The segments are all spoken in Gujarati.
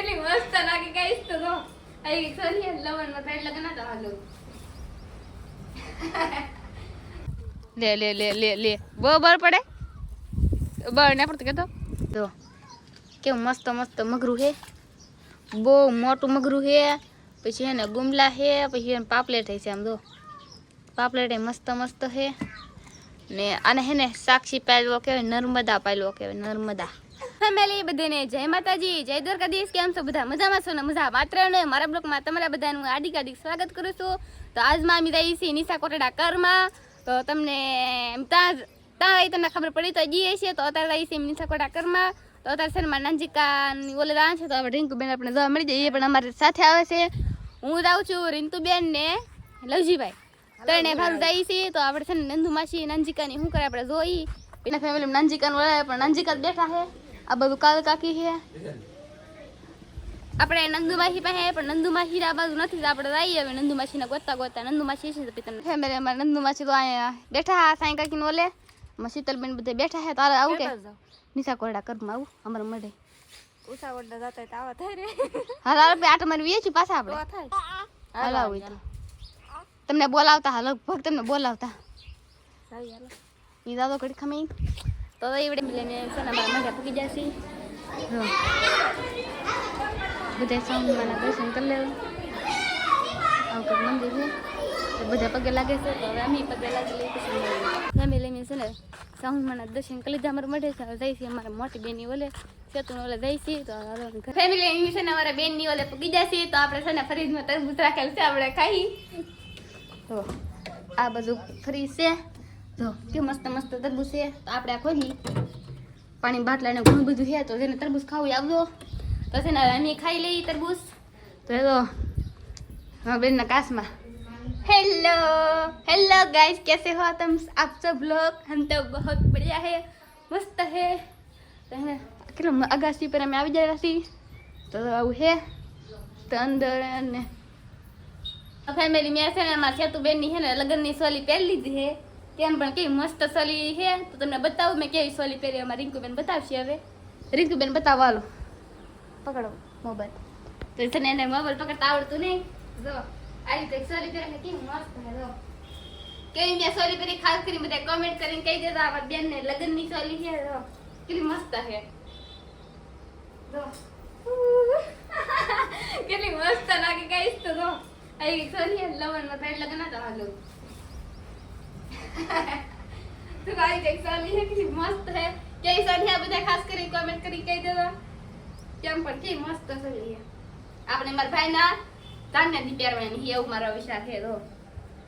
કેટલી મસ્ત લાગે ગાઈસ તો જો આઈ સોની લવણ માં પેટ લગના તો હાલો લે લે લે લે લે બરાબર પડે બરાબર ને પડતો કેતો તો કેવું મસ્ત મસ્ત મગરું હે બહુ મોટું મગરું હે પછી હે ને ગુમલા હે પછી એને પાપલેટ હે છે આમ જો પાપલેટ મસ્ત મસ્ત હે ને આને હે ને સાક્ષી પાયલો કહેવાય નર્મદા પાયલો કહેવાય નર્મદા ફેમિલી બધાને જય માતાજી જય દ્વારકાધીશ કેમ છો બધા મજામાં છો ને મજા માત્ર ને મારા બ્લોગમાં તમારા બધાનું આડી કાડી સ્વાગત કરું છું તો આજમાં અમે જઈએ છીએ નિશા કોટડા કરમાં તો તમને ત્યાં તમને ખબર પડી તો જઈએ છીએ તો અત્યારે જઈએ છીએ નિશા કોટડા કરમાં તો અત્યારે છે ને મારા નાનજીકાની ઓલે દાન છે તો હવે રિંકુબેન આપણે જોવા મળી જાય એ પણ અમારી સાથે આવે છે હું જાઉં છું રિંતુબેન ને લવજીભાઈ ત્રણે ભારું જઈએ છીએ તો આપણે છે ને નંદુ માસી નાનજીકાની શું કરે આપણે જોઈ એના ફેમિલી નાનજીકાને વળાય પણ નાનજીકા બેઠા છે આ બધું કાલ કાકી છે આપણે નંદુ માસી પાસે પણ નંદુ માસી આ બાજુ નથી આપણે જઈએ હવે નંદુ માસીને ગોતતા ગોતતા નંદુ માસી છે પિતાને ફેમિલી અમારે નંદુ માસી તો અહીંયા બેઠા સાંઈ કાકીને ઓલે શીતલબેન બધે બેઠા છે તારે આવું કે નિશા કોરડા કરમાં આવું અમારે મળે ઉષા કોરડા જતા આવા થાય રે હાલ આપણે આટ મારી વેચી પાછા આપણે હાલ આવું તમને બોલાવતા હાલ લગભગ તમને બોલાવતા ઈ દાદો ઘડી ખમી તો એવડે લઈને છે ને મારા મજા પૂકી જશે બધા સ્વામીના દર્શન કરી લેવું આવું કંઈક મંદિર છે બધા પગે લાગે છે તો હવે અમે પગે લાગી લઈ પછી ફેમિલી છે ને સ્વામીના દર્શન કરી લીધા અમારે મળે છે જઈ છીએ અમારા મોટી બેનની ઓલે સેતુને ઓલે જઈ છીએ તો ફેમિલી છે ને અમારા બેનની ઓલે પૂકી જશે તો આપણે છે ને ફરીદમાં તરબૂચ રાખેલ છે આપણે ખાઈ તો આ બધું ફરી છે તો કે મસ્ત મસ્ત તરબૂચ છે તો આપણે આ ખોલી પાણી બાટલા ને ઘણું બધું છે તો જેને તરબૂચ ખાવું આવજો તો છે ને અમે ખાઈ લઈએ તરબૂચ તો એ તો હા બેનના કાશમાં हेलो हेलो गाइस कैसे हो तुम आप सब लोग हम तो बहुत बढ़िया है मस्त है तो है किलो अगासी पर हमें આવી જાય રાસી તો આવું હે તો અંદર ને ફેમિલી મે છે ને મારા સેતુબેન ની છે ને લગનની સોલી પહેરી લીધી છે કેમ પણ કેવી મસ્ત સોલી છે તો તમને બતાવું મેં કેવી સોલી પહેરી અમારી રિંકુબેન બતાવશે હવે રિંકુબેન બતાવો હાલો પકડો મોબાઈલ તો છે ને એને મોબાઈલ પકડતા આવડતું નહીં જો આ રીતે સોલી પહેરીને કેવી મસ્ત છે જો કેવી મેં સોલી પહેરી ખાસ કરીને બધા કોમેન્ટ કરીને કહી દેતા આ બેન ને લગનની સોલી છે જો કેવી મસ્ત છે જો કેટલી મસ્ત લાગે ગાઈસ તો જો आई सोनी लवन में पेट लगना था हालो तो गाइस एक सोनी है कितनी मस्त है क्या ये सोनी है બધા ખાસ કરી કમેન્ટ કરી કહી દેજો કેમ પણ કે મસ્ત સોની है આપણે મારા ભાઈના તાને દી પહેરવાની છે એવું મારો વિચાર છે તો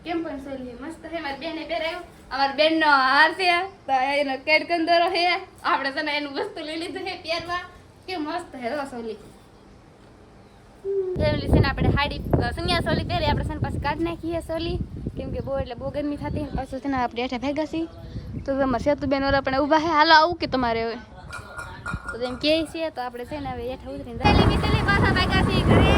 કેમ પણ સોની મસ્ત છે મારી બેને પહેરાયો અમાર બેનનો હાર છે તો એનો કેડ કંદરો છે આપણે તને એનું વસ્તુ લઈ લીધું છે પહેરવા કે મસ્ત છે રો સોની ફેમિલી છે ને આપણે હાડી સંગ્યા સોલી પહેરી આપણે છે ને પાછી કાઢી નાખીએ સોલી કેમ કે બહુ એટલે બહુ ગરમી થતી પાછું છે ને આપણે હેઠા ભેગા છીએ તો અમારે સેતુબેન ઓલા આપણે ઊભા છે હાલો આવું કે તમારે હવે તો એમ કહે છે તો આપણે છે ને હવે હેઠા ઉતરીને પાછા ભેગા છીએ ઘરે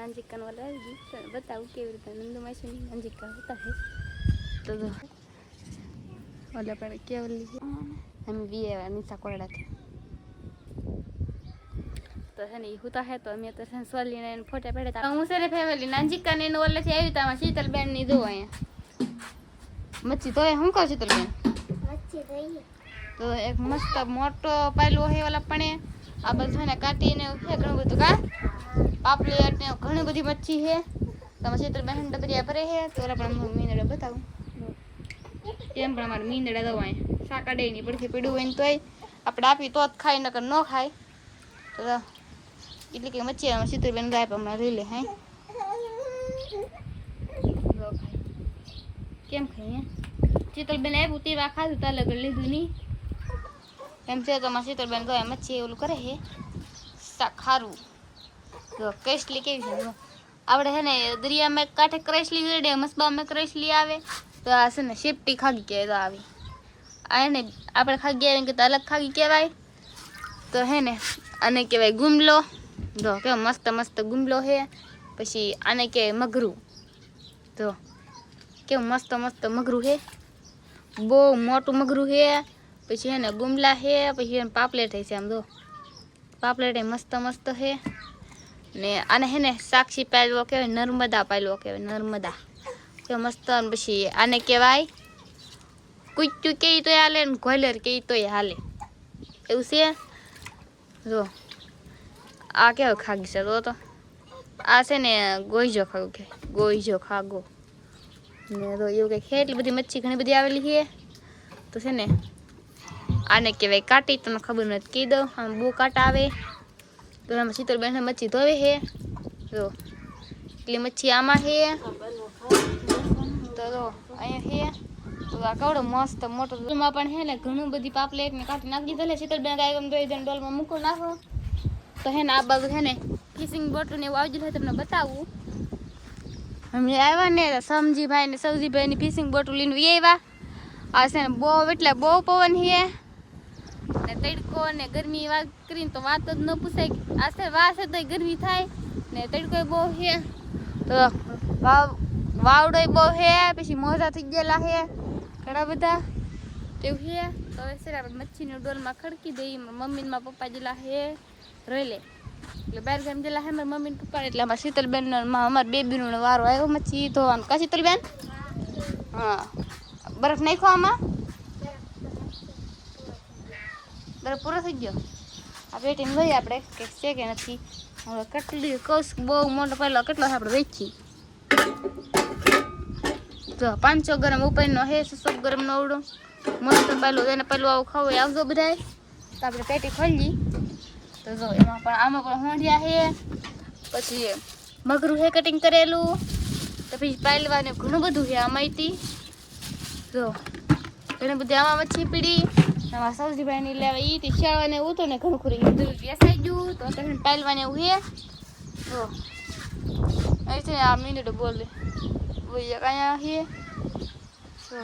नानजिका वाला बताऊँ के नंदू मासी नानजिका होता है तो वाला पर क्या हम भी निशा कोरड़ा थे तो है नहीं होता है तो मैं तो सोली ने फोटा पड़े था हूँ से फैमिली नानजिका ने वाले से आई था शीतलबेन नहीं दो है मच्छी तो है हम कहो शीतलबेन मच्छी तो एक मस्त मोटो पायलो है वाला पड़े आ બધું ને કાટીને ઘણું બધું કા પાપલેટ ને ઘણી બધી મચ્છી છે તમે ક્ષેત્ર બહેન ડબરિયા ભરે છે તો ઓલા પણ મીંદડા બતાવું કેમ પણ અમારે મીંદડા દવાય સાકાડે ની પડખે પીડું હોય ને તોય આપણે આપી તો જ ખાય નકર ન ખાય તો એટલે કે મચ્છી ક્ષેત્ર બેન ગાય પણ અમે લઈ લે હે કેમ ખાઈએ શીતલબેન આવ્યું તેવા ખાધું તો અલગ લીધું નહીં એમ છે તો અમારે શીતલબેન ગયા મચ્છી ઓલું કરે છે શાક ખારું જો કરેસલી કેવી છે આપણે છે ને દરિયામાં કાંઠે કરેસલી રેડે મસબામાં કરેસલી આવે તો આ છે ને શેપટી ખાગી કહેવાય તો આવી આ ને આપણે ખાગી આવે કે અલગ ખાગી કહેવાય તો હે ને આને કહેવાય ગુમલો જો કેવો મસ્ત મસ્ત ગુમલો છે પછી આને કહેવાય મગરું તો કેવું મસ્ત મસ્ત મગરું છે બહુ મોટું મગરું છે પછી હે ને ગુમલા છે પછી એને પાપલેટ છે આમ જો પાપલેટ મસ્ત મસ્ત છે ને આને હે ને સાક્ષી પાયલો કહેવાય નર્મદા પાયલો કહેવાય નર્મદા કે મસ્ત પછી આને કહેવાય કુચ્ચું કે તોય હાલે ને ઘોલર કે તોય હાલે એવું છે જો આ કેવો ખાગી છે તો આ છે ને ગોઈજો ખાગો કે ગોઈજો ખાગો ને તો એવું કંઈક છે એટલી બધી મચ્છી ઘણી બધી આવેલી છે તો છે ને આને કહેવાય કાંટી તમને ખબર નથી કહી દઉં આમ બહુ કાંટા આવે તો આમાં શીતલબેન મચ્છી ધોવે છે જો એટલી મચ્છી આમાં છે તો જો અહીંયા છે તો આ કવડો મસ્ત મોટો એમાં પણ છે ને ઘણું બધી પાપલેટ ને કાંટી નાખી દીધેલી શીતલબેન કાંઈ એમ ધોઈ દઈને ડોલમાં મૂકો નાખો તો હે ને આ બાજુ છે ને ફિશિંગ બોટ ને એવું આવી ગયું તમને બતાવું અમે આવ્યા ને સમજીભાઈ ને સૌજીભાઈની ફિશિંગ બોટ લઈને આવ્યા આ છે ને બહુ એટલે બહુ પવન છે ને તડકો ને ગરમી વાત કરીને તો વાત જ ન પૂછાય આ છે વાસે તો ગરમી થાય ને તડકો બહુ છે તો વાવડો બહુ છે પછી મોજા થઈ ગયેલા છે ઘણા બધા તેવું છે તો હવે છે આપણે મચ્છીની ડોલમાં ખડકી દઈએ મમ્મી ને પપ્પા જેલા છે રોઈ લે એટલે બહાર ગામ જેલા હે મારા મમ્મી ને પપ્પા એટલે અમારા શીતલબેન અમારા બેબીનો વારો આવ્યો મચ્છી ધોવાનો કા શીતલબેન હા બરફ નાખો આમાં બરફ પૂરો થઈ ગયો આ પેટીને લઈએ આપણે કે છે કે નથી હવે કેટલી કૌશ બહુ મોટો પહેલો કેટલો આપણે વેચી તો 500 ગ્રામ ઉપરનો હે 600 ગ્રામ નો આવડો મસ્ત પહેલું એને પહેલું આવું ખાવું આવજો બધાય તો આપણે પેટી ખોલી તો જો એમાં પણ આમાં પણ હોંડિયા છે પછી મગરું છે કટિંગ કરેલું તો પછી પાયલવાને ઘણું બધું છે આમાંથી જો ઘણી બધી આમાં મચ્છી પીડી આમાં સૌજીભાઈની લેવા એ શિયાળાને એવું હતું ને ઘણું ખુરી બેસાઈ ગયું તો તમે પાયલવાને એવું છે જો અહીંથી આ મિનિટ બોલે બોલીએ અહીંયા છે જો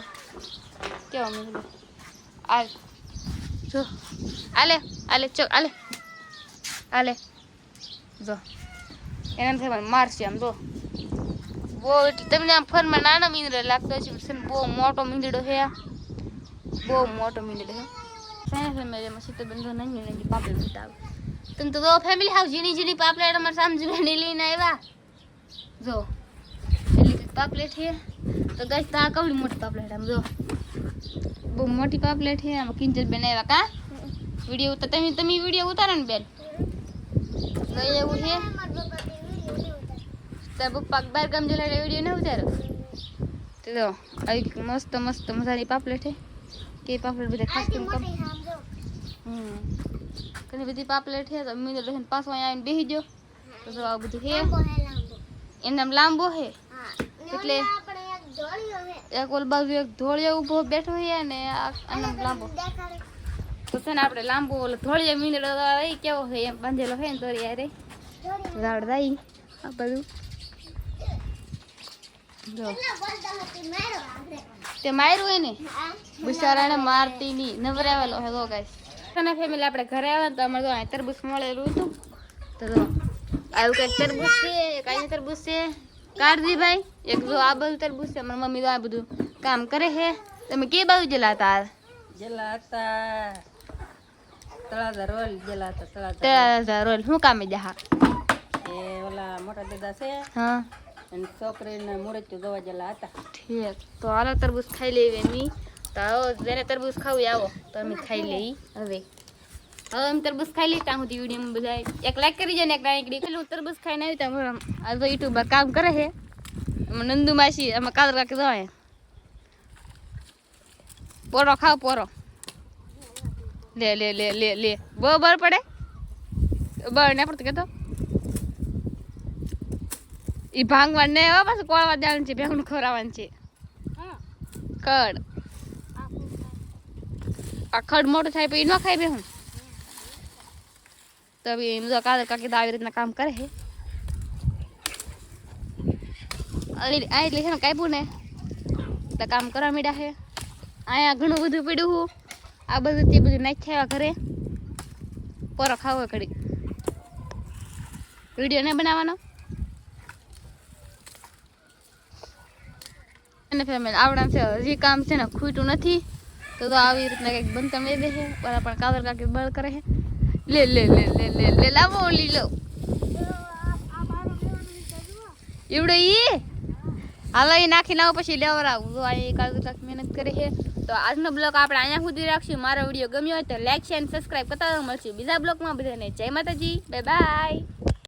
કેવા મિનિટ આ જો આલે આલે ચોક આલે આલે જો એનાથી મને મારશે આમ જો બહુ એટલે તમને આમ ફરમાં નાના મીંદડા લાગતો છે બહુ મોટો મીંદડો છે બહુ મોટો મીંદડો છે મેં શીતલબેન નાની નાની પાપલેટ બતાવે તમે તો ફેમિલી હાઉસ ઝીણી ઝીણી પાપલેટ અમારે સમજીને લઈને આવ્યા જો એટલી પાપલેટ છે તો ગઈ તો આ કવડી મોટી પાપલેટ આમ જો બહુ મોટી પાપલેટ છે આમાં કિંજલબેન આવ્યા કા વિડીયો ઉતાર તમે વિડીયો ઉતારો ને બેન એવું છે તાર પપ્પા બાર ગામ જેલા વિડીયો ન ઉતારો તો જો આવી મસ્ત મસ્ત મજાની પાપલેટ છે કે પાપલેટ બધા ખાસ કરીને ઘણી બધી પાપલેટ છે તો મીંદો લઈને પાછો અહીંયા આવીને બેસી ગયો તો જો આવું બધું છે એના લાંબો છે એટલે એક ઓલ બાજુ એક ધોળિયો ઊભો બેઠો છે ને આના લાંબો તો છે ને આપણે લાંબો ઓલો ધોળિયો મીંદડો કેવો છે એમ બાંધેલો છે ને દોરી યારે રાવડ દાઈ આ બધું જો તે માર્યું હોય ને બિચારાને મારતી નહીં નવરાવેલો હે તો ગાઈસ અને ફેમિલી આપણે ઘરે આવ્યા તો અમારે તો અહીં તરબૂચ મળેલું હતું તો આવું કંઈક તરબૂચ છે કાંઈ તરબૂચ છે કાળજીભાઈ એક જો આ બધું તરબૂચ છે મારી મમ્મી તો આ બધું કામ કરે છે તમે કે બાજુ જેલા હતા તળાજા રોલ જેલા હતા તળાજા રોલ શું કામે જહા એ ઓલા મોટા દાદા છે હા અને છોકરીને મુરત્યું દવા જેલા હતા ઠીક તો હાલો તરબૂચ ખાઈ લેવી એની તો જેને તરબૂચ ખાવું આવો તો અમે ખાઈ લઈ હવે અમે તરબૂચ ખાઈ લઈ ત્યાં સુધી વિડીયોમાં બધા એક લાઈક કરી જાય ને એક લાઈક પેલું તરબૂચ ખાઈને આવી ત્યાં આ તો યુટ્યુબર કામ કરે છે નંદુ માસી અમે કાદર કાકી દવા પોરો ખાવ પોરો લે લે લે લે લે બહુ બર પડે બર ને પડતું કેતો એ ભાંગવા ને પાછું કોળવા દેવાનું છે ભેગું ખવડાવવાનું છે કડ આ ખડ મોટું થાય પછી ન ખાઈ બે હું તો હવે કાદર કાકી તો આવી રીતના કામ કરે છે આ એટલે છે ને કાપ્યું ને તો કામ કરવા માંડ્યા છે અહીંયા ઘણું બધું પડ્યું હું આ બધું તે બધું નાખ્યા ઘરે પોરો ખાવો ઘડી વિડીયો નહીં બનાવવાનો અને ફેમિલી આવડા છે હજી કામ છે ને ખૂટ્યું નથી તો આવી રીતના કંઈક બનતા મેં દે છે બરાબર પણ કાદર કાકી બળ કરે છે લે લે લે લે લે લે લાવો લીલો એવડો ઈ હાલો એ નાખીને આવો પછી લેવડાવું તો આ કાદર કાકી મહેનત કરે છે તો આજનો બ્લોગ આપણે અહીંયા સુધી રાખશું મારો વિડીયો ગમ્યો હોય તો લાઈક શેર અને સબસ્ક્રાઈબ કરતા મળશું બીજા બ્લોગમાં બધાને જય માતાજી બાય બાય